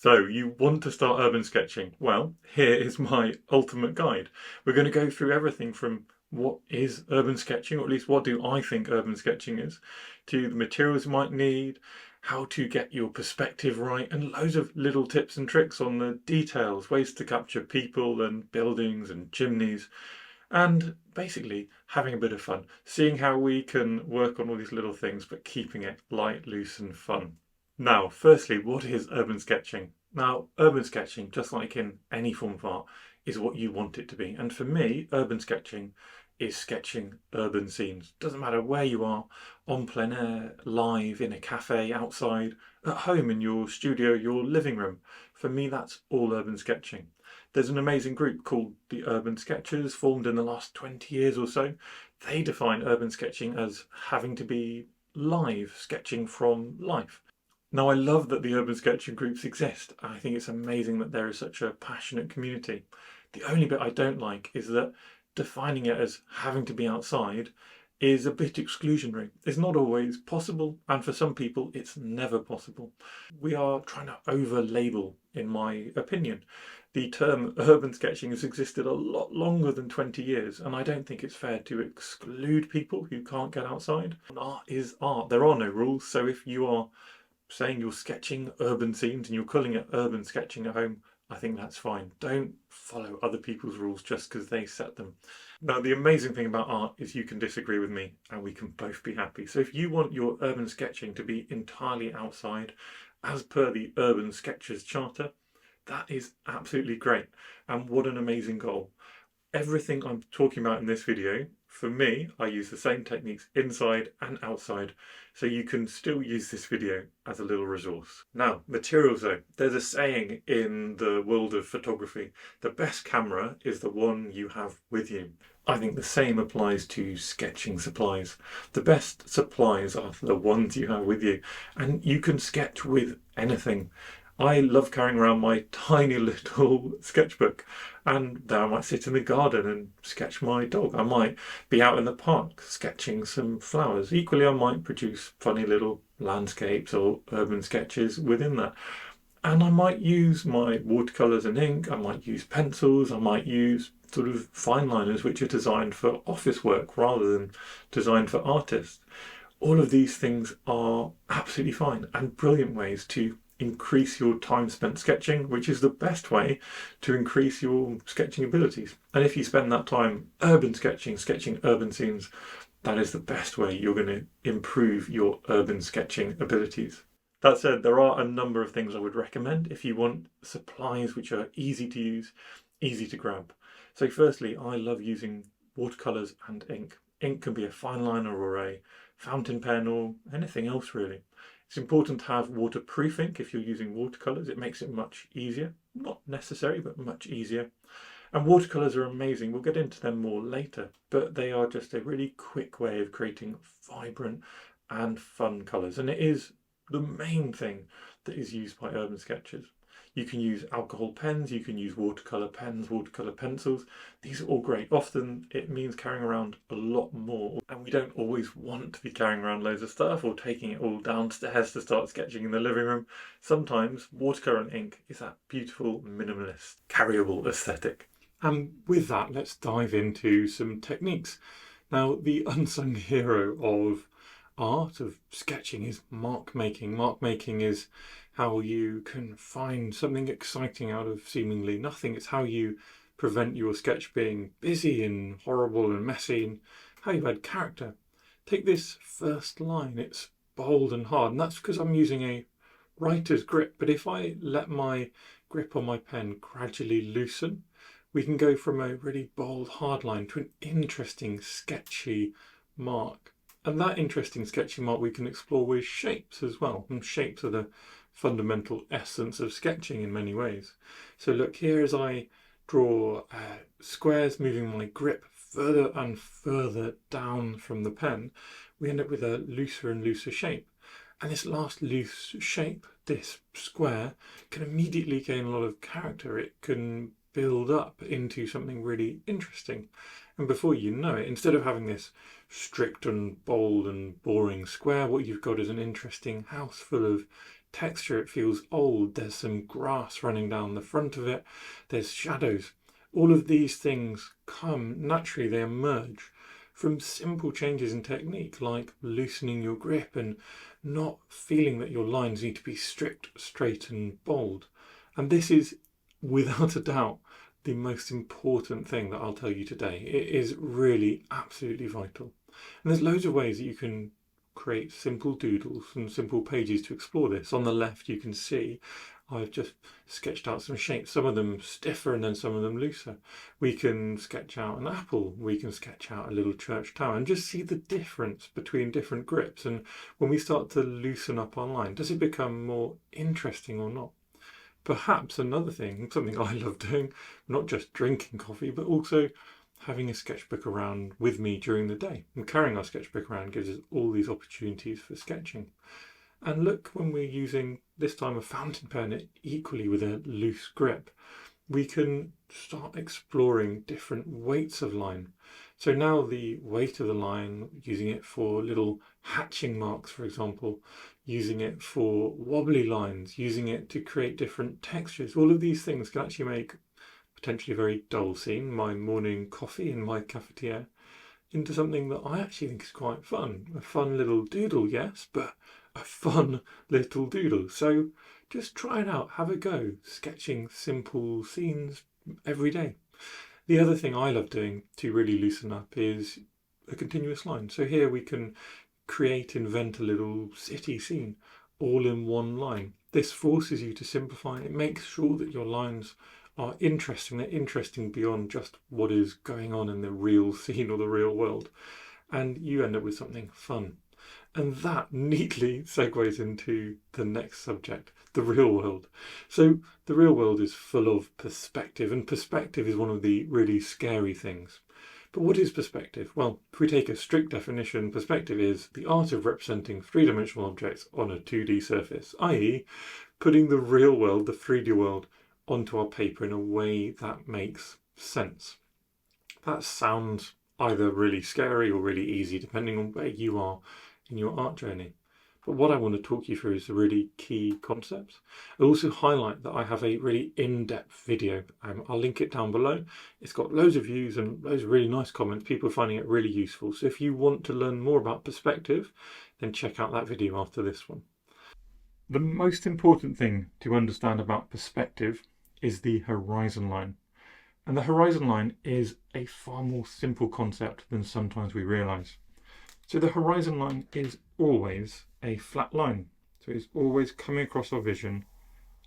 So you want to start urban sketching? Well, here is my ultimate guide. We're going to go through everything from what is urban sketching, or at least what do I think urban sketching is, to the materials you might need, how to get your perspective right, and loads of little tips and tricks on the details, ways to capture people and buildings and chimneys, and basically having a bit of fun, seeing how we can work on all these little things but keeping it light, loose and fun. Now, firstly, what is urban sketching? Now, urban sketching, just like in any form of art, is what you want it to be. And for me, urban sketching is sketching urban scenes. Doesn't matter where you are, on plein air, live, in a cafe, outside, at home, in your studio, your living room. For me, that's all urban sketching. There's an amazing group called the Urban Sketchers, formed in the last 20 years or so. They define urban sketching as having to be live, sketching from life. Now, I love that the urban sketching groups exist. I think it's amazing that there is such a passionate community. The only bit I don't like is that defining it as having to be outside is a bit exclusionary. It's not always possible, and for some people, it's never possible. We are trying to over-label, in my opinion. The term urban sketching has existed a lot longer than 20 years, and I don't think it's fair to exclude people who can't get outside. Art is art. There are no rules, so if you are saying you're sketching urban scenes and you're calling it urban sketching at home, I think that's fine. Don't follow other people's rules just because they set them. Now, the amazing thing about art is you can disagree with me and we can both be happy. So if you want your urban sketching to be entirely outside, as per the Urban Sketchers Charter, that is absolutely great. And what an amazing goal. Everything I'm talking about in this video, for me, I use the same techniques inside and outside, so you can still use this video as a little resource. Now, materials though. There's a saying in the world of photography, the best camera is the one you have with you. I think the same applies to sketching supplies. The best supplies are the ones you have with you, and you can sketch with anything. I love carrying around my tiny little sketchbook, and there I might sit in the garden and sketch my dog. I might be out in the park sketching some flowers. Equally, I might produce funny little landscapes or urban sketches within that. And I might use my watercolours and ink, I might use pencils, I might use sort of fine liners which are designed for office work rather than designed for artists. All of these things are absolutely fine and brilliant ways to increase your time spent sketching, which is the best way to increase your sketching abilities. And if you spend that time urban sketching, sketching urban scenes, that is the best way you're going to improve your urban sketching abilities. That said, there are a number of things I would recommend if you want supplies which are easy to use, easy to grab. So firstly, I love using watercolours and ink. Ink can be a fine liner or a fountain pen or anything else really. It's important to have waterproof ink if you're using watercolours. It makes it much easier. Not necessary, but much easier. And watercolours are amazing. We'll get into them more later, but they are just a really quick way of creating vibrant and fun colours. And it is the main thing that is used by urban sketchers. You can use alcohol pens, you can use watercolour pens, watercolour pencils. These are all great. Often it means carrying around a lot more, and we don't always want to be carrying around loads of stuff or taking it all downstairs to start sketching in the living room. Sometimes watercolour and ink is that beautiful, minimalist, carryable aesthetic. And with that, let's dive into some techniques. Now, the unsung hero of art, of sketching, is mark making. Mark making is how you can find something exciting out of seemingly nothing. It's how you prevent your sketch being busy and horrible and messy, and how you add character. Take this first line, it's bold and hard, and that's because I'm using a writer's grip. But if I let my grip on my pen gradually loosen, we can go from a really bold hard line to an interesting sketchy mark. And that interesting sketchy mark we can explore with shapes as well. And shapes are the fundamental essence of sketching in many ways. So look here, as I draw squares, moving my grip further and further down from the pen, we end up with a looser and looser shape. And this last loose shape, this square, can immediately gain a lot of character. It can build up into something really interesting. And before you know it, instead of having this strict and bold and boring square, what you've got is an interesting house full of texture, it feels old, there's some grass running down the front of it, there's shadows. All of these things come naturally, they emerge from simple changes in technique, like loosening your grip and not feeling that your lines need to be strict, straight and bold. And this is, without a doubt, the most important thing that I'll tell you today. It is really absolutely vital. And there's loads of ways that you can create simple doodles and simple pages to explore this. On the left you can see I've just sketched out some shapes, some of them stiffer and then some of them looser. We can sketch out an apple, we can sketch out a little church tower and just see the difference between different grips. And when we start to loosen up our line, does it become more interesting or not? Perhaps another thing, something I love doing, not just drinking coffee, but also having a sketchbook around with me during the day. And carrying our sketchbook around gives us all these opportunities for sketching. And look, when we're using this time a fountain pen equally with a loose grip, we can start exploring different weights of line. So now the weight of the line, using it for little hatching marks, for example, using it for wobbly lines, using it to create different textures, all of these things can actually make potentially a very dull scene, my morning coffee in my cafetiere, into something that I actually think is quite fun. A fun little doodle, yes, but a fun little doodle. So just try it out, have a go, sketching simple scenes every day. The other thing I love doing to really loosen up is a continuous line. So here we can invent a little city scene all in one line. This forces you to simplify. It makes sure that your lines are interesting. They're interesting beyond just what is going on in the real scene or the real world. And you end up with something fun. And that neatly segues into the next subject, the real world. So the real world is full of perspective, and perspective is one of the really scary things. But what is perspective? Well, if we take a strict definition, perspective is the art of representing three-dimensional objects on a 2D surface, i.e. putting the real world, the 3D world, onto our paper in a way that makes sense. That sounds either really scary or really easy, depending on where you are in your art journey. But what I want to talk you through is the really key concepts. I'll also highlight that I have a really in-depth video. I'll link it down below. It's got loads of views and loads of really nice comments, people finding it really useful. So if you want to learn more about perspective, then check out that video after this one. The most important thing to understand about perspective is the horizon line. And the horizon line is a far more simple concept than sometimes we realise. So the horizon line is always a flat line. So it's always coming across our vision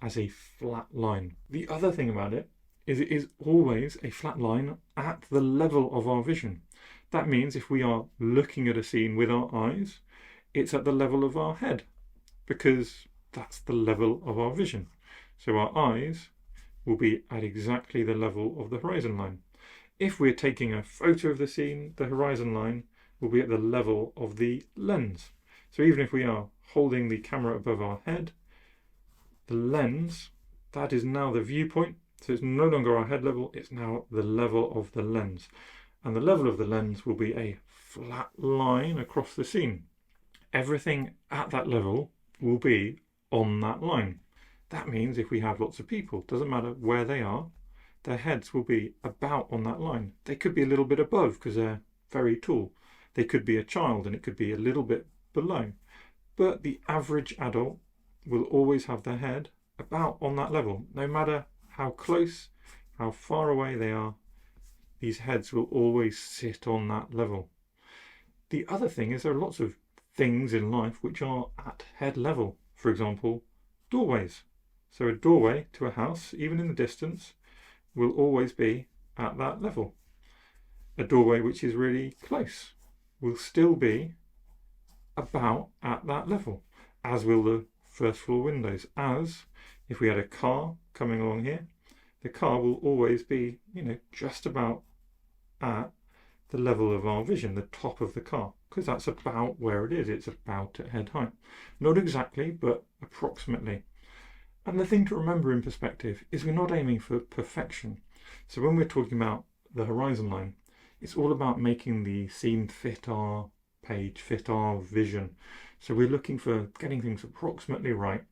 as a flat line. The other thing about it is always a flat line at the level of our vision. That means if we are looking at a scene with our eyes, it's at the level of our head, because that's the level of our vision. So our eyes will be at exactly the level of the horizon line. If we're taking a photo of the scene, the horizon line will be at the level of the lens. So even if we are holding the camera above our head, the lens, that is now the viewpoint. So it's no longer our head level, it's now the level of the lens. And the level of the lens will be a flat line across the scene. Everything at that level will be on that line. That means if we have lots of people, doesn't matter where they are, their heads will be about on that line. They could be a little bit above because they're very tall. They could be a child and it could be a little bit below. But the average adult will always have their head about on that level. No matter how close, how far away they are, these heads will always sit on that level. The other thing is there are lots of things in life which are at head level. For example, doorways. So a doorway to a house, even in the distance, will always be at that level. A doorway which is really close will still be about at that level, as will the first floor windows. As if we had a car coming along here, the car will always be, just about at the level of our vision, the top of the car, because that's about where it is. It's about at head height. Not exactly, but approximately. And the thing to remember in perspective is we're not aiming for perfection. So when we're talking about the horizon line, it's all about making the scene fit our page, fit our vision. So we're looking for getting things approximately right.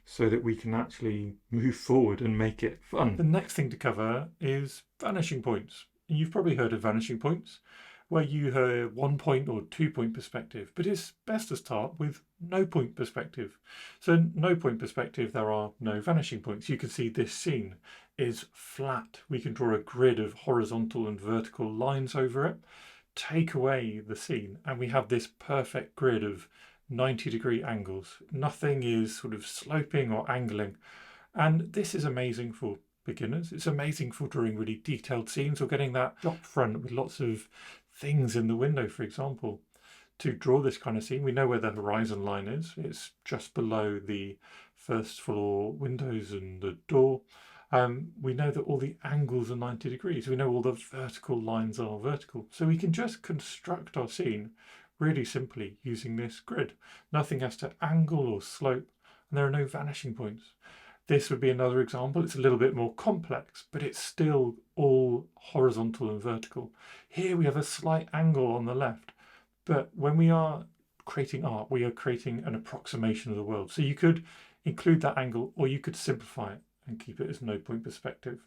so that we can actually move forward and make it fun. The next thing to cover is vanishing points. You've probably heard of vanishing points, where you have 1 point or 2 point perspective, but it's best to start with no point perspective. So no point perspective, there are no vanishing points. You can see this scene is flat. We can draw a grid of horizontal and vertical lines over it, take away the scene, and we have this perfect grid of 90-degree angles. Nothing is sort of sloping or angling. And this is amazing for beginners. It's amazing for drawing really detailed scenes or getting that shop front with lots of things in the window, for example. To draw this kind of scene, we know where the horizon line is. It's just below the first floor windows and the door. We know that all the angles are 90 degrees. We know all the vertical lines are vertical. So we can just construct our scene really simply using this grid. Nothing has to angle or slope, and there are no vanishing points. This would be another example. It's a little bit more complex, but it's still all horizontal and vertical. Here we have a slight angle on the left, but when we are creating art, we are creating an approximation of the world. So you could include that angle, or you could simplify it and keep it as no point perspective.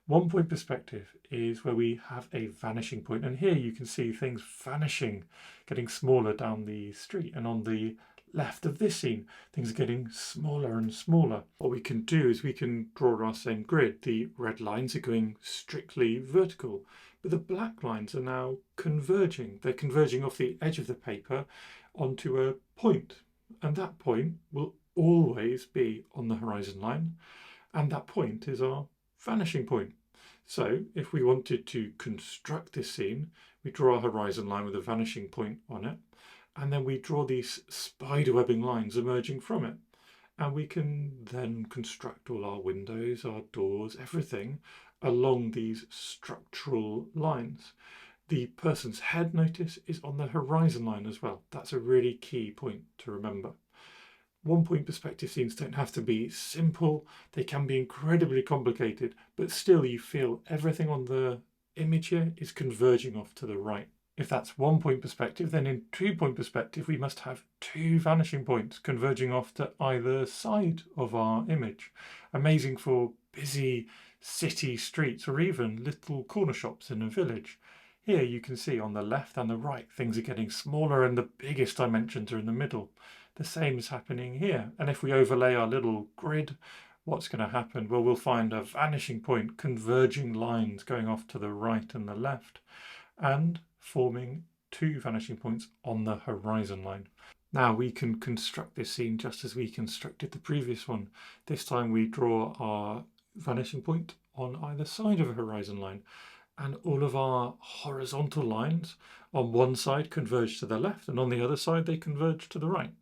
1 point perspective is where we have a vanishing point, and here you can see things vanishing, getting smaller down the street, and on the left of this scene things are getting smaller and smaller. What we can do is we can draw our same grid. The red lines are going strictly vertical, but the black lines are now converging. They're converging off the edge of the paper onto a point, and that point will always be on the horizon line, and that point is our vanishing point. So if we wanted to construct this scene, we draw a horizon line with a vanishing point on it, and then we draw these spiderwebbing lines emerging from it. And we can then construct all our windows, our doors, everything along these structural lines. The person's head, notice, is on the horizon line as well. That's a really key point to remember. 1 point perspective scenes don't have to be simple. They can be incredibly complicated, but still you feel everything on the image here is converging off to the right. If that's 1 point perspective, then in 2 point perspective, we must have 2 vanishing points converging off to either side of our image. Amazing for busy city streets or even little corner shops in a village. Here you can see on the left and the right, things are getting smaller and the biggest dimensions are in the middle. The same is happening here. And if we overlay our little grid, what's going to happen? Well, we'll find a vanishing point, converging lines going off to the right and the left, and forming 2 vanishing points on the horizon line. Now we can construct this scene just as we constructed the previous one. This time we draw our vanishing point on either side of a horizon line, and all of our horizontal lines on one side converge to the left, and on the other side they converge to the right,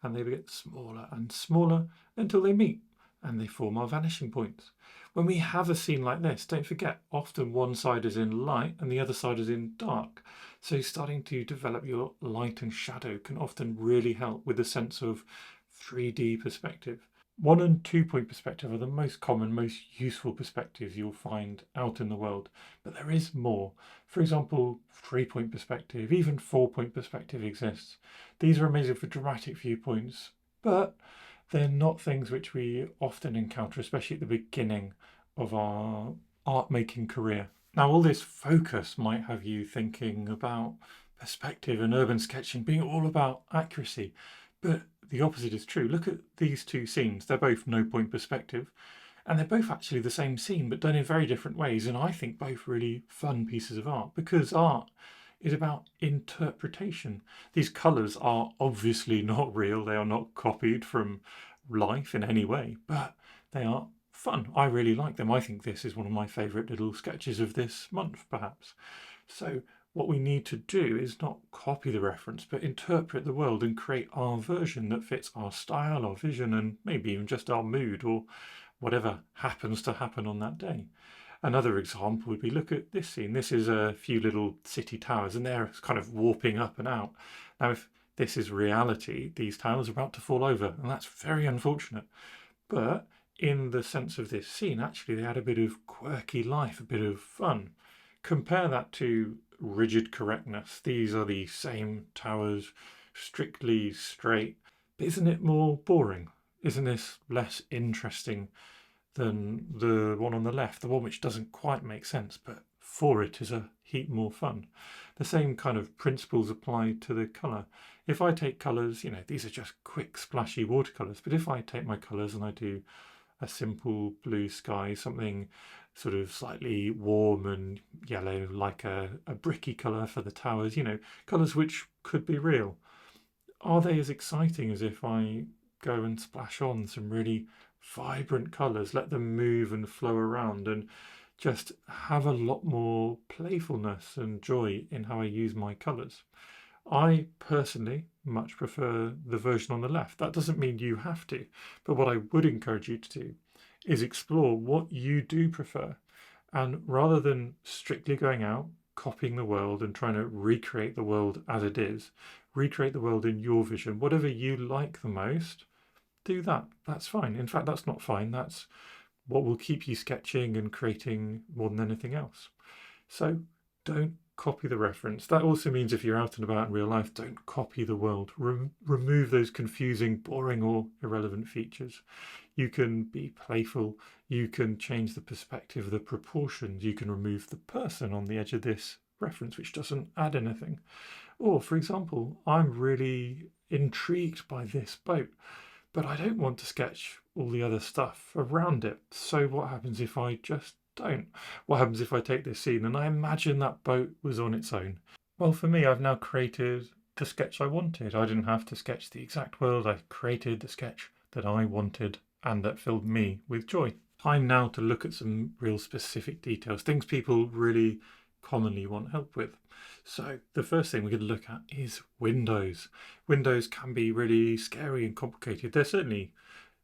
and they get smaller and smaller until they meet and they form our vanishing points. When we have a scene like this, don't forget, often one side is in light and the other side is in dark. So starting to develop your light and shadow can often really help with a sense of 3D perspective. 1 and 2 point perspective are the most common, most useful perspectives you'll find out in the world, but there is more. For example, 3 point perspective, even 4 point perspective exists. These are amazing for dramatic viewpoints, but they're not things which we often encounter, especially at the beginning of our art making career. Now, all this focus might have you thinking about perspective and urban sketching being all about accuracy, but the opposite is true. Look at these 2 scenes. They're both no point perspective, and they're both actually the same scene, but done in very different ways. And I think both really fun pieces of art, because art is about interpretation. These colours are obviously not real. They are not copied from life in any way, but they are fun. I really like them. I think this is one of my favourite little sketches of this month, perhaps. So what we need to do is not copy the reference, but interpret the world and create our version that fits our style, our vision, and maybe even just our mood or whatever happens to happen on that day. Another example would be, look at this scene. This is a few little city towers and they're kind of warping up and out. Now, if this is reality, these towers are about to fall over, and that's very unfortunate. But in the sense of this scene, actually they had a bit of quirky life, a bit of fun. Compare that to rigid correctness. These are the same towers, strictly straight. But isn't it more boring? isn't this less interesting than the one on the left, the one which doesn't quite make sense, but for it is a heap more fun. The same kind of principles apply to the colour. If I take colours, these are just quick splashy watercolours, but if I take my colours and I do a simple blue sky, something sort of slightly warm and yellow, like a bricky colour for the towers, colours which could be real, are they as exciting as if I go and splash on some really vibrant colours, let them move and flow around, and just have a lot more playfulness and joy in how I use my colours? I personally much prefer the version on the left. That doesn't mean you have to, but what I would encourage you to do is explore what you do prefer. And rather than strictly going out, copying the world and trying to recreate the world as it is, recreate the world in your vision. Whatever you like the most, do that. That's fine. In fact, that's not fine. That's what will keep you sketching and creating more than anything else. So don't copy the reference. That also means if you're out and about in real life, don't copy the world. Remove those confusing, boring, or irrelevant features. You can be playful. You can change the perspective, the proportions. You can remove the person on the edge of this reference, which doesn't add anything. Or, for example, I'm really intrigued by this boat, but I don't want to sketch all the other stuff around it. So what happens if I just don't? What happens if I take this scene and I imagine that boat was on its own? Well, for me, I've now created the sketch I wanted. I didn't have to sketch the exact world. I created the sketch that I wanted and that filled me with joy. Time now to look at some real specific details, things people really commonly want help with. So the first thing we're going to look at is windows. Windows can be really scary and complicated. They're certainly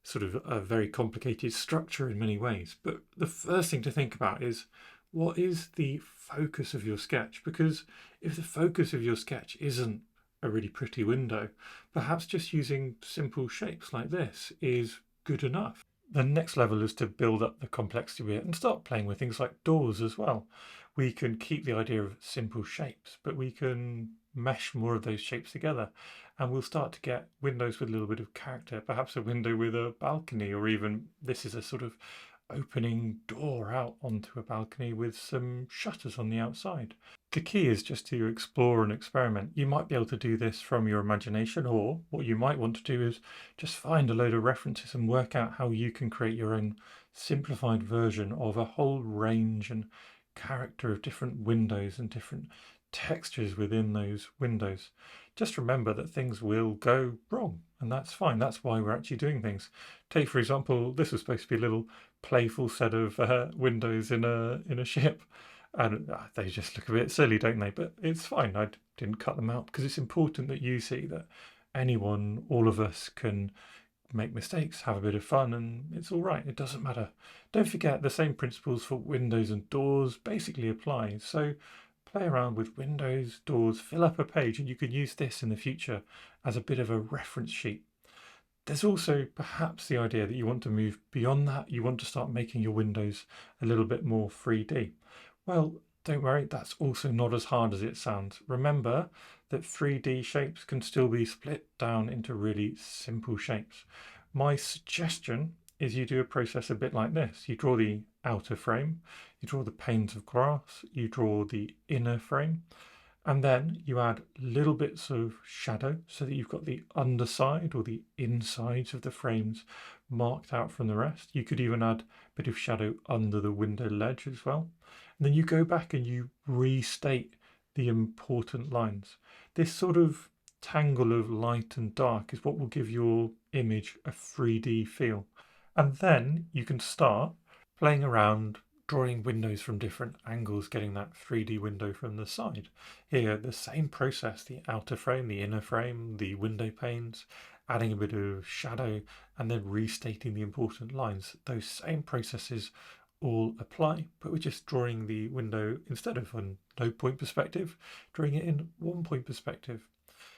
sort of a very complicated structure in many ways. But the first thing to think about is, what is the focus of your sketch? Because if the focus of your sketch isn't a really pretty window, perhaps just using simple shapes like this is good enough. The next level is to build up the complexity of it and start playing with things like doors as well. We can keep the idea of simple shapes, but we can mesh more of those shapes together, and we'll start to get windows with a little bit of character, perhaps a window with a balcony, or even this is a sort of opening door out onto a balcony with some shutters on the outside. The key is just to explore and experiment. You might be able to do this from your imagination, or what you might want to do is just find a load of references and work out how you can create your own simplified version of a whole range and character of different windows and different textures within those windows. Just remember that things will go wrong, and that's fine. That's why we're actually doing things. Take, for example, this was supposed to be a little playful set of windows in a ship, and they just look a bit silly, don't they? But it's fine. I didn't cut them out because it's important that you see that anyone, all of us, can make mistakes, have a bit of fun, and it's all right. It doesn't matter. Don't forget, the same principles for windows and doors basically apply. So play around with windows, doors, fill up a page, and you can use this in the future as a bit of a reference sheet. There's also perhaps the idea that you want to move beyond that. You want to start making your windows a little bit more 3D. Well, don't worry, that's also not as hard as it sounds. Remember that 3D shapes can still be split down into really simple shapes. My suggestion is you do a process a bit like this. You draw the outer frame, you draw the panes of glass, you draw the inner frame, and then you add little bits of shadow so that you've got the underside or the insides of the frames marked out from the rest. You could even add a bit of shadow under the window ledge as well. And then you go back and you restate the important lines. This sort of tangle of light and dark is what will give your image a 3D feel. And then you can start playing around, drawing windows from different angles, getting that 3D window from the side. Here, the same process, the outer frame, the inner frame, the window panes, adding a bit of shadow, and then restating the important lines. Those same processes all apply, but we're just drawing the window, instead of a no point perspective, drawing it in 1 point perspective.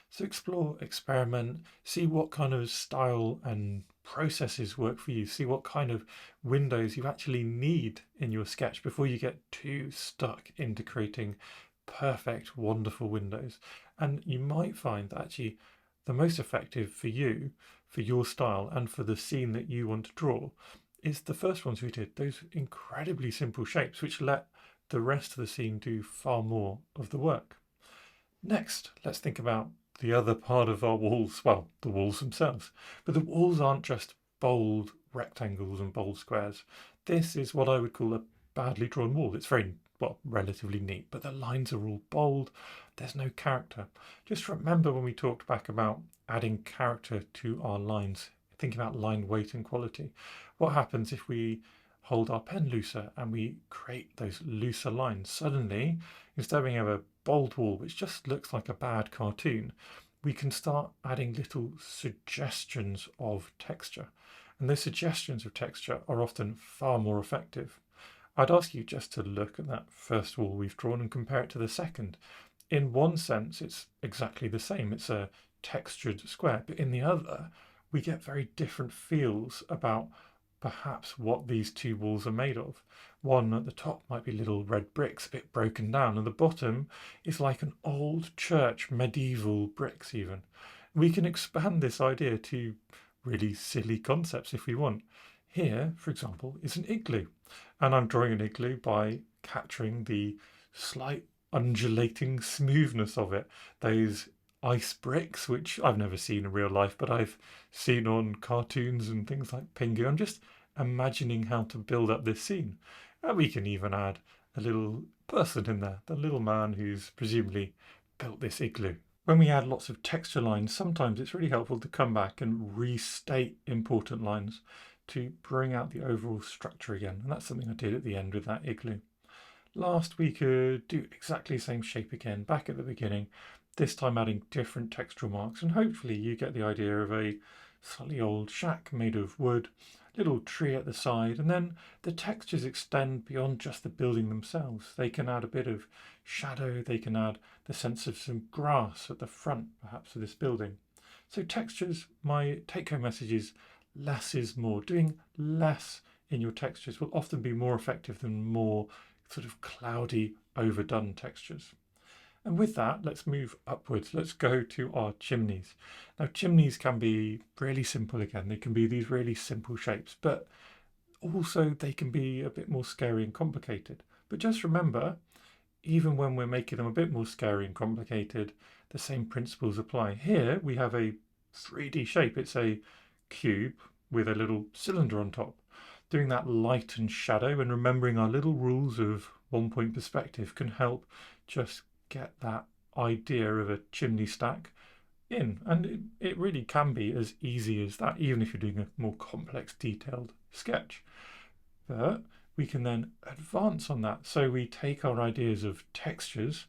So explore, experiment, see what kind of style and processes work for you, see what kind of windows you actually need in your sketch before you get too stuck into creating perfect, wonderful windows. And you might find that actually the most effective for you for your style and for the scene that you want to draw is the first ones we did, those incredibly simple shapes which let the rest of the scene do far more of the work. Next, let's think about the other part of our walls, well, the walls themselves. But the walls aren't just bold rectangles and bold squares. This is what I would call a badly drawn wall. It's very, well, relatively neat, but the lines are all bold. There's no character. Just remember when we talked back about adding character to our lines, think about line weight and quality. What happens if we hold our pen looser and we create those looser lines? Suddenly, instead of being a bold wall which just looks like a bad cartoon, we can start adding little suggestions of texture. And those suggestions of texture are often far more effective. I'd ask you just to look at that first wall we've drawn and compare it to the second. In one sense, it's exactly the same. It's a textured square, but in the other, we get very different feels about perhaps what these two walls are made of. One at the top might be little red bricks, a bit broken down, and the bottom is like an old church, medieval bricks even. We can expand this idea to really silly concepts if we want. Here, for example, is an igloo, and I'm drawing an igloo by capturing the slight undulating smoothness of it. Those ice bricks, which I've never seen in real life, but I've seen on cartoons and things like Pingu. I'm just imagining how to build up this scene. And we can even add a little person in there, the little man who's presumably built this igloo. When we add lots of texture lines, sometimes it's really helpful to come back and restate important lines to bring out the overall structure again. And that's something I did at the end with that igloo. Last, we could do exactly the same shape again, back at the beginning, this time adding different textural marks, and hopefully you get the idea of a slightly old shack made of wood, little tree at the side, and then the textures extend beyond just the building themselves. They can add a bit of shadow, they can add the sense of some grass at the front, perhaps, of this building. So textures, my take-home message is less is more. Doing less in your textures will often be more effective than more sort of cloudy, overdone textures. And with that, let's move upwards. Let's go to our chimneys. Now, chimneys can be really simple again. They can be these really simple shapes, but also they can be a bit more scary and complicated. But just remember, even when we're making them a bit more scary and complicated, the same principles apply. Here we have a 3D shape. It's a cube with a little cylinder on top. Doing that light and shadow and remembering our little rules of 1-point perspective can help just get that idea of a chimney stack in. And it really can be as easy as that, even if you're doing a more complex, detailed sketch. But we can then advance on that. So we take our ideas of textures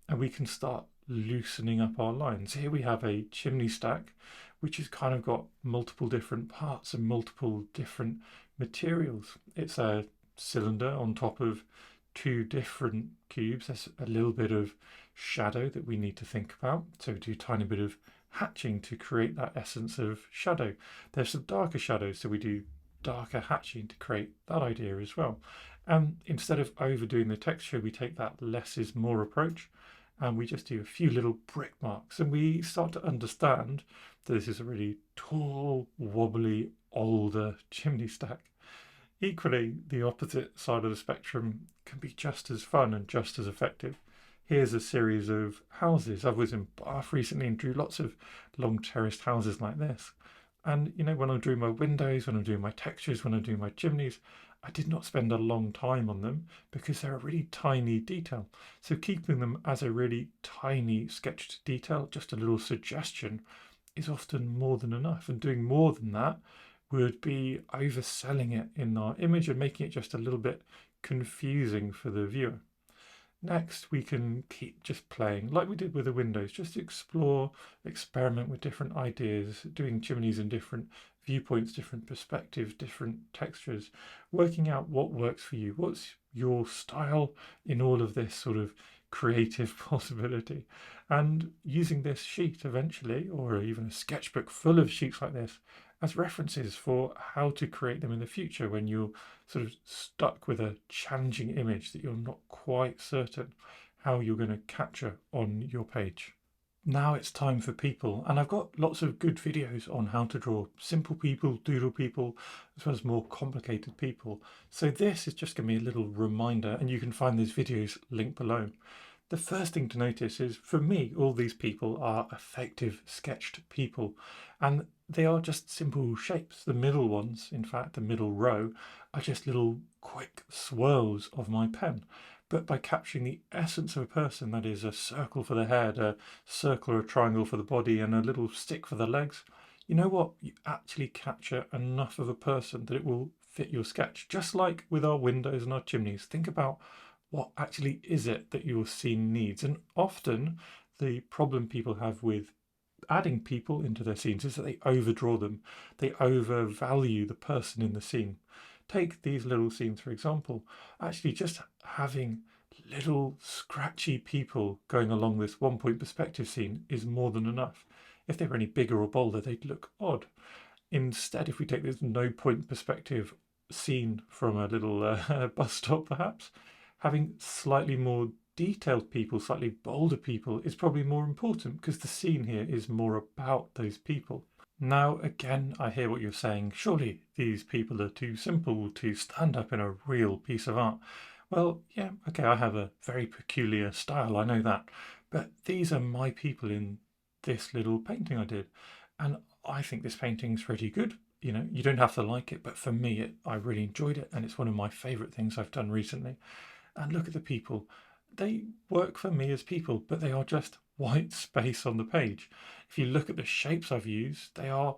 and we can start loosening up our lines. Here we have a chimney stack, which has kind of got multiple different parts and multiple different materials. It's a cylinder on top of two different cubes. There's a little bit of shadow that we need to think about. So we do a tiny bit of hatching to create that essence of shadow. There's some darker shadows, so we do darker hatching to create that idea as well. And instead of overdoing the texture, we take that less is more approach and we just do a few little brick marks and we start to understand that this is a really tall, wobbly, older chimney stack. Equally, the opposite side of the spectrum can be just as fun and just as effective. Here's a series of houses. I was in Bath recently and drew lots of long terraced houses like this. And you know, when I'm doing my windows, when I'm doing my textures, when I'm doing my chimneys, I did not spend a long time on them because they're a really tiny detail. So keeping them as a really tiny sketched detail, just a little suggestion, is often more than enough. And doing more than that would be overselling it in our image and making it just a little bit confusing for the viewer. Next, we can keep just playing like we did with the windows, just explore, experiment with different ideas, doing chimneys in different viewpoints, different perspectives, different textures, working out what works for you. What's your style in all of this sort of creative possibility? And using this sheet eventually, or even a sketchbook full of sheets like this, as references for how to create them in the future when you're sort of stuck with a challenging image that you're not quite certain how you're going to capture on your page. now it's time for people, and I've got lots of good videos on how to draw simple people, doodle people, as well as more complicated people. So this is just going to be a little reminder, and you can find those videos linked below. The first thing to notice is, for me, all these people are effective sketched people, and they are just simple shapes. The middle ones, in fact, the middle row, are just little quick swirls of my pen. But by capturing the essence of a person, that is a circle for the head, a circle or a triangle for the body, and a little stick for the legs, you know what? You actually capture enough of a person that it will fit your sketch. Just like with our windows and our chimneys. Think about what actually is it that your scene needs. And often the problem people have with adding people into their scenes is that they overdraw them. They overvalue the person in the scene. Take these little scenes, for example. Actually, just having little scratchy people going along this 1 point perspective scene is more than enough. If they were any bigger or bolder, they'd look odd. Instead, if we take this no point perspective scene from a little bus stop, perhaps, having slightly more detailed people, slightly bolder people, is probably more important because the scene here is more about those people. Now, again, I hear what you're saying. Surely these people are too simple to stand up in a real piece of art. Well, yeah, okay, I have a very peculiar style, I know that. But these are my people in this little painting I did. And I think this painting's pretty good. You know, you don't have to like it, but for me, I really enjoyed it. And it's one of my favourite things I've done recently. And look at the people. They work for me as people, but they are just white space on the page. If you look at the shapes I've used, they are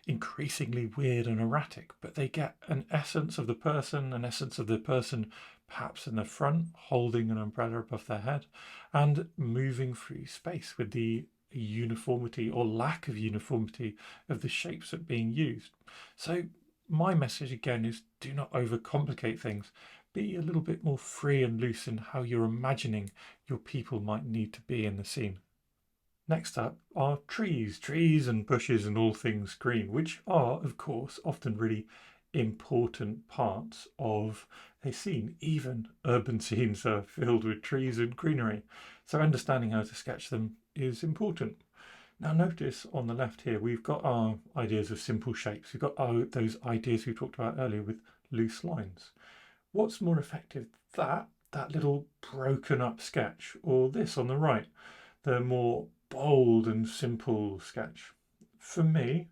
increasingly weird and erratic, but they get an essence of the person, an essence of the person perhaps in the front, holding an umbrella above their head, and moving through space with the uniformity or lack of uniformity of the shapes that are being used. So my message again is, do not overcomplicate things. Be a little bit more free and loose in how you're imagining your people might need to be in the scene. Next up are trees and bushes and all things green, which are, of course, often really important parts of a scene. Even urban scenes are filled with trees and greenery, so understanding how to sketch them is important. Now notice on the left here, we've got our ideas of simple shapes. We've got those ideas we talked about earlier with loose lines. What's more effective, that little broken up sketch, or this on the right, the more bold and simple sketch? For me,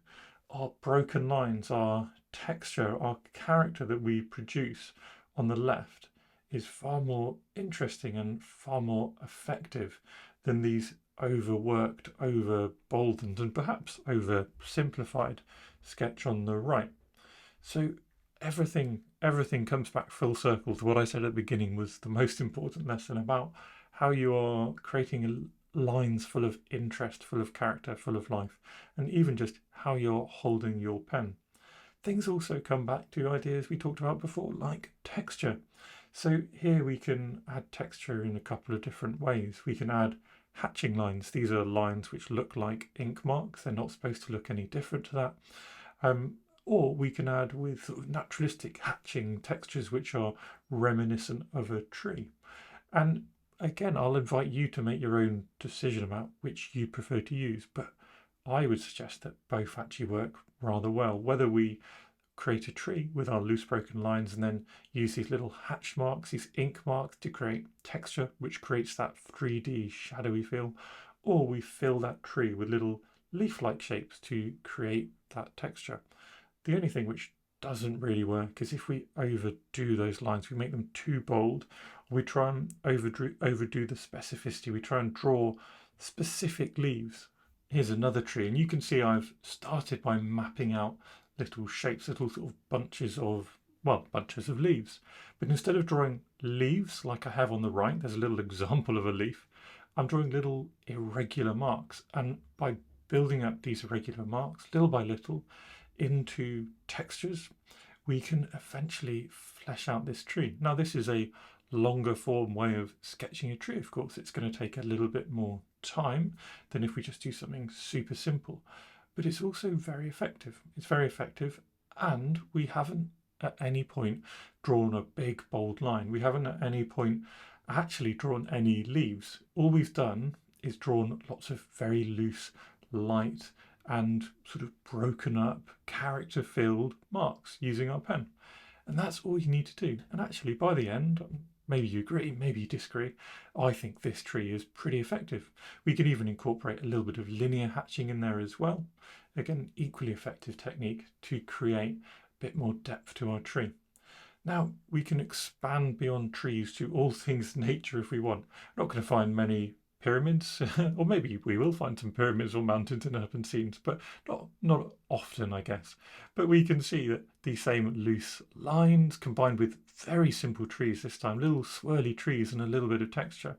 our broken lines, our texture, our character that we produce on the left is far more interesting and far more effective than these overworked, over boldened, and perhaps over simplified sketch on the right. So everything comes back full circle to what I said at the beginning was the most important lesson about how you are creating lines full of interest, full of character, full of life, and even just how you're holding your pen. Things also come back to ideas we talked about before, like texture. So here we can add texture in a couple of different ways. We can add hatching lines. These are lines which look like ink marks. They're not supposed to look any different to that. Or we can add with sort of naturalistic hatching textures which are reminiscent of a tree. And again, I'll invite you to make your own decision about which you prefer to use, but I would suggest that both actually work rather well. Whether we create a tree with our loose broken lines and then use these little hatch marks, these ink marks to create texture which creates that 3D shadowy feel, or we fill that tree with little leaf-like shapes to create that texture. The only thing which doesn't really work is if we overdo those lines, we make them too bold, or we try and overdo the specificity, we try and draw specific leaves. Here's another tree, and you can see I've started by mapping out little shapes, little sort of bunches of leaves. But instead of drawing leaves like I have on the right, there's a little example of a leaf, I'm drawing little irregular marks. And by building up these irregular marks, little by little, into textures, we can eventually flesh out this tree. Now this is a longer form way of sketching a tree, of course. It's going to take a little bit more time than if we just do something super simple, but it's also very effective. It's very effective, and we haven't at any point drawn a big bold line. We haven't at any point actually drawn any leaves. All we've done is drawn lots of very loose, light and sort of broken up, character-filled marks using our pen. And that's all you need to do. And actually, by the end, maybe you agree, maybe you disagree, I think this tree is pretty effective. We can even incorporate a little bit of linear hatching in there as well. Again, equally effective technique to create a bit more depth to our tree. Now, we can expand beyond trees to all things nature if we want. We're not going to find many pyramids, or maybe we will find some pyramids or mountains in urban scenes, but not often, I guess. But we can see that these same loose lines combined with very simple trees this time, little swirly trees and a little bit of texture,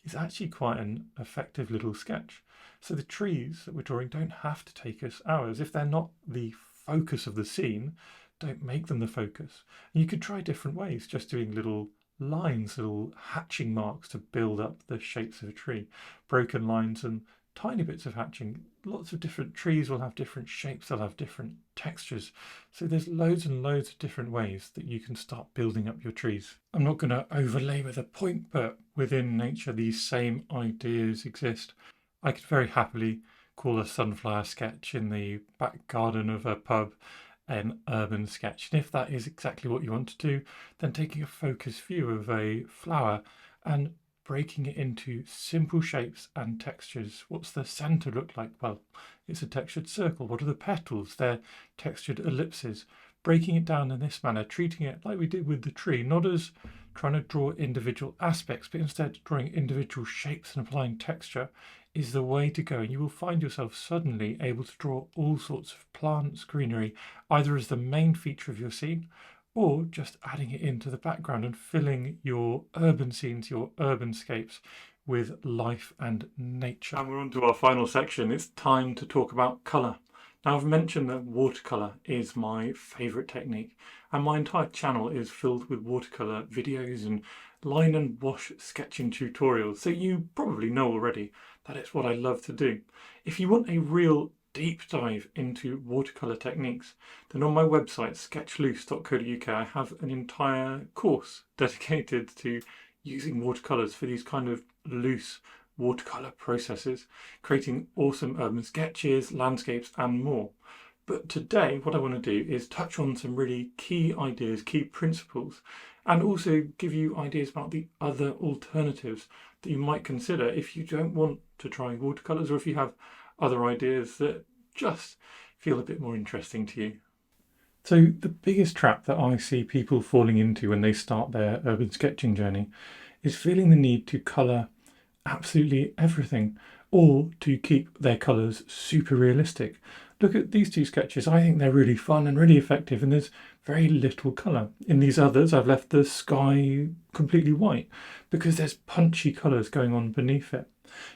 is actually quite an effective little sketch. So the trees that we're drawing don't have to take us hours. If they're not the focus of the scene, don't make them the focus. And you could try different ways, just doing little lines, little hatching marks to build up the shapes of a tree, broken lines and tiny bits of hatching. Lots of different trees will have different shapes, they'll have different textures. So there's loads and loads of different ways that you can start building up your trees. I'm not going to overlabour the point, but within nature these same ideas exist. I could very happily call a sunflower sketch in the back garden of a pub an urban sketch. And if that is exactly what you want to do, then taking a focus view of a flower and breaking it into simple shapes and textures. What's the centre look like? Well, it's a textured circle. What are the petals? They're textured ellipses. Breaking it down in this manner, treating it like we did with the tree, not as trying to draw individual aspects, but instead drawing individual shapes and applying texture is the way to go. And you will find yourself suddenly able to draw all sorts of plants, greenery, either as the main feature of your scene or just adding it into the background and filling your urban scenes, your urban scapes with life and nature. And we're on to our final section. It's time to talk about colour. Now, I've mentioned that watercolour is my favourite technique, and my entire channel is filled with watercolour videos and line and wash sketching tutorials, so you probably know already that it's what I love to do. If you want a real deep dive into watercolour techniques, then on my website sketchloose.co.uk I have an entire course dedicated to using watercolours for these kind of loose watercolour processes, creating awesome urban sketches, landscapes and more. But today what I want to do is touch on some really key ideas, key principles, and also give you ideas about the other alternatives that you might consider if you don't want to try watercolours, or if you have other ideas that just feel a bit more interesting to you. So the biggest trap that I see people falling into when they start their urban sketching journey is feeling the need to colour absolutely everything, or to keep their colours super realistic. Look at these two sketches. I think they're really fun and really effective, and there's very little colour. In these others, I've left the sky completely white because there's punchy colours going on beneath it.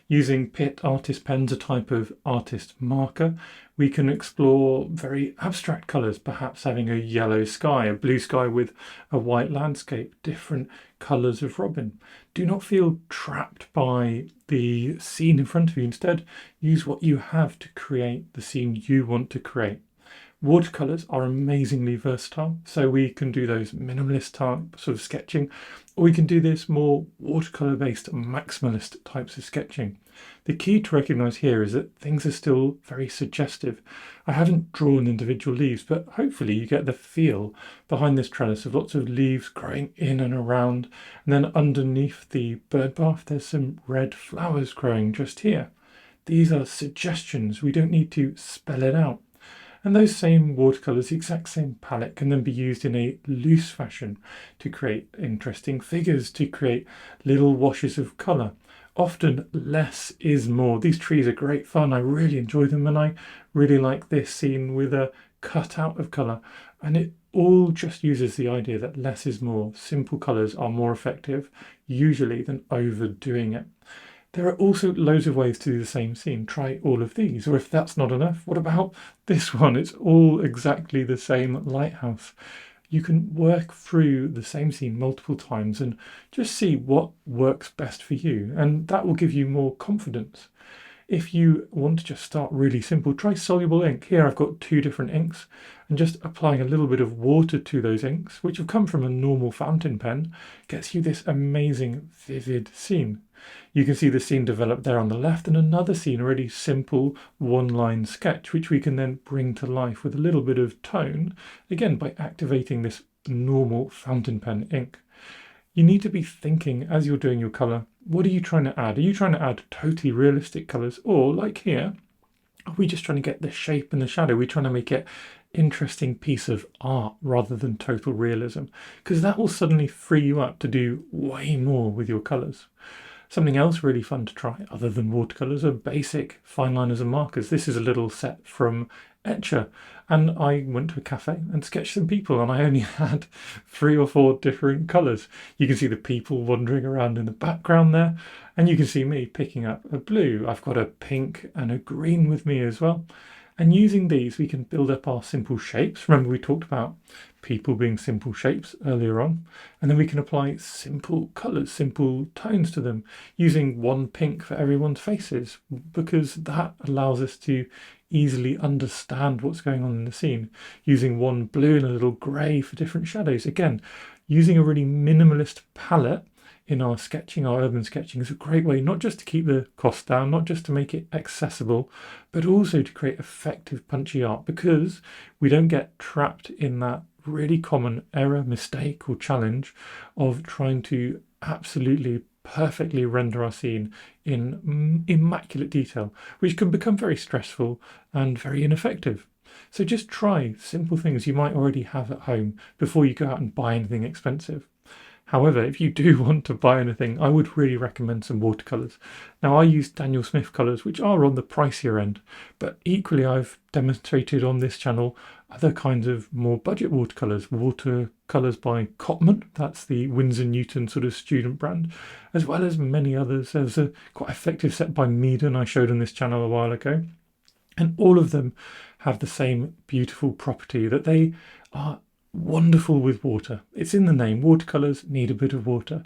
Using Pitt artist pens, a type of artist marker, we can explore very abstract colours, perhaps having a yellow sky, a blue sky with a white landscape, different colours of robin. Do not feel trapped by the scene in front of you. Instead, use what you have to create the scene you want to create. Watercolours are amazingly versatile, so we can do those minimalist type sort of sketching, or we can do this more watercolour based maximalist types of sketching. The key to recognise here is that things are still very suggestive. I haven't drawn individual leaves, but hopefully you get the feel behind this trellis of lots of leaves growing in and around, and then underneath the bird bath there's some red flowers growing just here. These are suggestions, we don't need to spell it out. And those same watercolours, the exact same palette, can then be used in a loose fashion to create interesting figures, to create little washes of colour. Often less is more. These trees are great fun. I really enjoy them, and I really like this scene with a cutout of colour. And it all just uses the idea that less is more. Simple colours are more effective, usually, than overdoing it. There are also loads of ways to do the same scene. Try all of these. Or if that's not enough, what about this one? It's all exactly the same lighthouse. You can work through the same scene multiple times and just see what works best for you. And that will give you more confidence. If you want to just start really simple, try soluble ink. Here I've got 2 different inks, and just applying a little bit of water to those inks, which have come from a normal fountain pen, gets you this amazing vivid scene. You can see the scene develop there on the left, and another scene, a really simple one-line sketch, which we can then bring to life with a little bit of tone, again by activating this normal fountain pen ink. You need to be thinking as you're doing your colour, what are you trying to add? Are you trying to add totally realistic colours? Or like here, are we just trying to get the shape and the shadow? We're trying to make it interesting piece of art rather than total realism, because that will suddenly free you up to do way more with your colours. Something else really fun to try, other than watercolours, are basic fine liners and markers. This is a little set from Etcher, and I went to a cafe and sketched some people, and I only had 3 or 4 different colours. You can see the people wandering around in the background there, and you can see me picking up a blue. I've got a pink and a green with me as well. And using these, we can build up our simple shapes. Remember, we talked about people being simple shapes earlier on. And then we can apply simple colours, simple tones to them, using one pink for everyone's faces, because that allows us to easily understand what's going on in the scene. Using one blue and a little grey for different shadows. Again, using a really minimalist palette in our sketching, our urban sketching, is a great way not just to keep the cost down, not just to make it accessible, but also to create effective punchy art, because we don't get trapped in that really common error, mistake or challenge of trying to absolutely perfectly render our scene in immaculate detail, which can become very stressful and very ineffective. So just try simple things you might already have at home before you go out and buy anything expensive. However, if you do want to buy anything, I would really recommend some watercolours. Now, I use Daniel Smith colours, which are on the pricier end, but equally I've demonstrated on this channel other kinds of more budget watercolours. Watercolours by Cotman, that's the Winsor Newton sort of student brand, as well as many others. There's a quite effective set by Meaden I showed on this channel a while ago. And all of them have the same beautiful property, that they are wonderful with water. It's in the name, watercolours need a bit of water.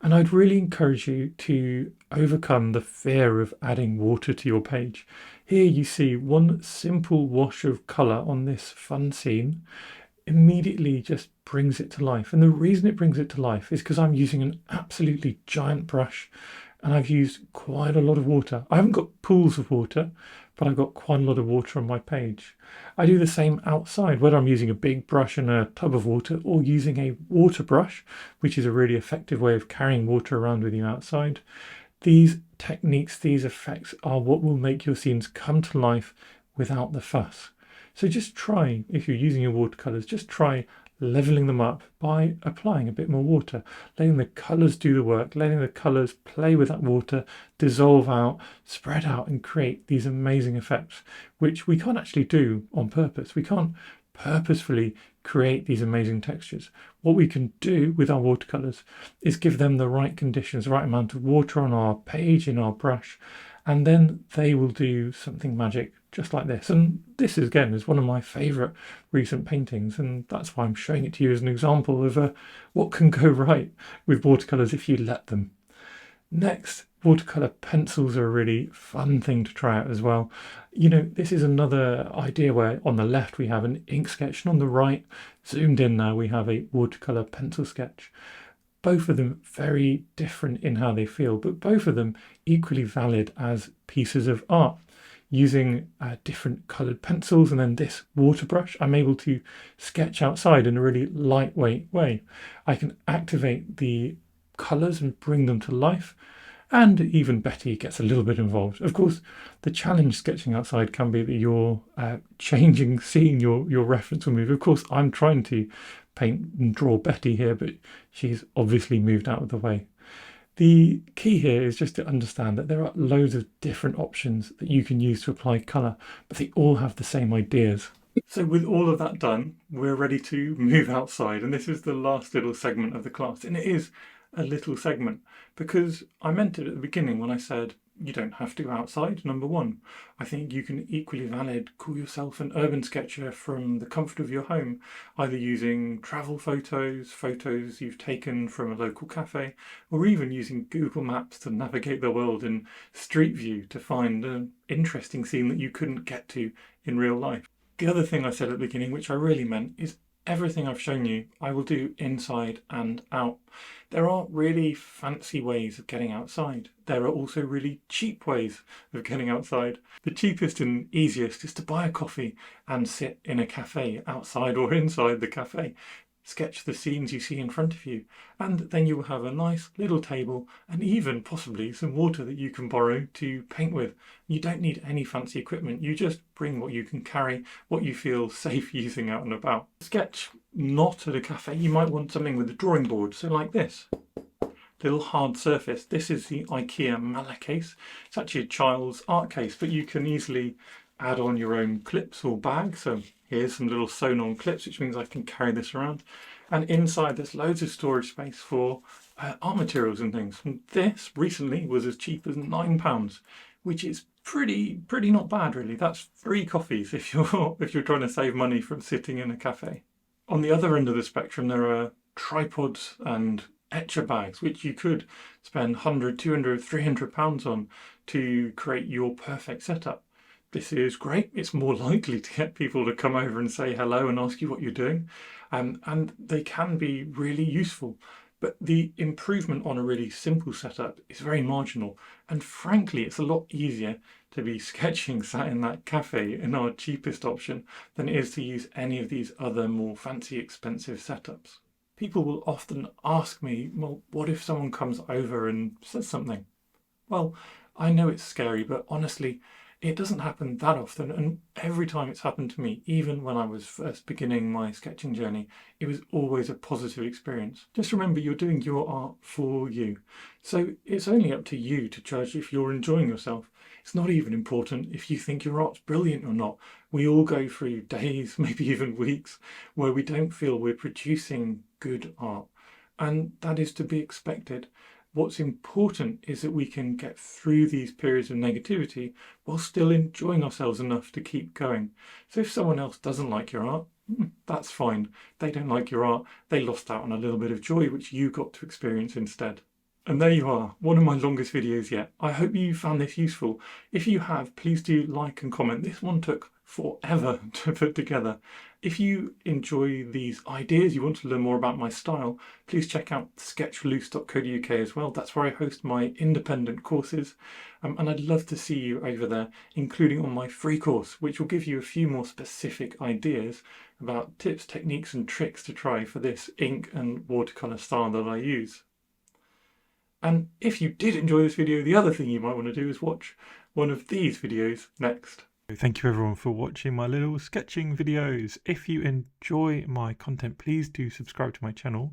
And I'd really encourage you to overcome the fear of adding water to your page. Here you see one simple wash of colour on this fun scene immediately just brings it to life. And the reason it brings it to life is because I'm using an absolutely giant brush, and I've used quite a lot of water. I haven't got pools of water, but I've got quite a lot of water on my page. I do the same outside, whether I'm using a big brush and a tub of water or using a water brush, which is a really effective way of carrying water around with you outside. These techniques, these effects are what will make your scenes come to life without the fuss. So just try, if you're using your watercolours, just try leveling them up by applying a bit more water, letting the colours do the work, letting the colours play with that water, dissolve out, spread out and create these amazing effects, which we can't actually do on purpose. We can't purposefully create these amazing textures. What we can do with our watercolours is give them the right conditions, the right amount of water on our page, in our brush, and then they will do something magic just like this. And this is, again, is one of my favourite recent paintings, and that's why I'm showing it to you as an example of what can go right with watercolours if you let them. Next, watercolour pencils are a really fun thing to try out as well. You know, this is another idea where on the left we have an ink sketch, and on the right, zoomed in now, we have a watercolour pencil sketch. Both of them very different in how they feel, but both of them equally valid as pieces of art. Using different coloured pencils and then this water brush, I'm able to sketch outside in a really lightweight way. I can activate the colours and bring them to life, and even Betty gets a little bit involved. Of course, the challenge sketching outside can be that you're changing scene, your reference will move. Of course, I'm trying to paint and draw Betty here, but she's obviously moved out of the way. The key here is just to understand that there are loads of different options that you can use to apply colour, but they all have the same ideas. So with all of that done, we're ready to move outside, and this is the last little segment of the class, and it is a little segment because I meant it at the beginning when I said you don't have to go outside, number one. I think you can equally valid call yourself an urban sketcher from the comfort of your home, either using travel photos, photos you've taken from a local cafe, or even using Google Maps to navigate the world in Street View to find an interesting scene that you couldn't get to in real life. The other thing I said at the beginning, which I really meant, is everything I've shown you, I will do inside and out. There are really fancy ways of getting outside. There are also really cheap ways of getting outside. The cheapest and easiest is to buy a coffee and sit in a cafe, outside or inside the cafe. Sketch the scenes you see in front of you, and then you will have a nice little table and even possibly some water that you can borrow to paint with. You don't need any fancy equipment, you just bring what you can carry, what you feel safe using out and about. Sketch not at a cafe, you might want something with a drawing board, so like this. Little hard surface. This is the IKEA mallet case. It's actually a child's art case, but you can easily add on your own clips or bags. So here's some little sewn on clips, which means I can carry this around. And inside there's loads of storage space for art materials and things. And this recently was as cheap as £9, which is pretty not bad really. That's 3 coffees if you're trying to save money from sitting in a cafe. On the other end of the spectrum, there are tripods and etcher bags, which you could spend £100, £200, £300 on to create your perfect setup. This is great. It's more likely to get people to come over and say hello and ask you what you're doing. And they can be really useful. But the improvement on a really simple setup is very marginal. And frankly, it's a lot easier to be sketching sat in that cafe in our cheapest option than it is to use any of these other more fancy, expensive setups. People will often ask me, well, what if someone comes over and says something? Well, I know it's scary, but honestly, it doesn't happen that often, and every time it's happened to me, even when I was first beginning my sketching journey, it was always a positive experience. Just remember, you're doing your art for you, so it's only up to you to judge if you're enjoying yourself. It's not even important if you think your art's brilliant or not. We all go through days, maybe even weeks, where we don't feel we're producing good art, and that is to be expected. What's important is that we can get through these periods of negativity while still enjoying ourselves enough to keep going. So if someone else doesn't like your art, that's fine. They don't like your art. They lost out on a little bit of joy which you got to experience instead. And there you are, one of my longest videos yet. I hope you found this useful. If you have, please do like and comment. This one took forever to put together. If you enjoy these ideas, you want to learn more about my style, please check out sketchloose.co.uk as well. That's where I host my independent courses. And I'd love to see you over there, including on my free course, which will give you a few more specific ideas about tips, techniques and tricks to try for this ink and watercolour style that I use. And if you did enjoy this video, the other thing you might want to do is watch one of these videos next. Thank you everyone for watching my little sketching videos. If you enjoy my content, please do subscribe to my channel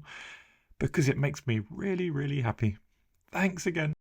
because it makes me really happy. Thanks again.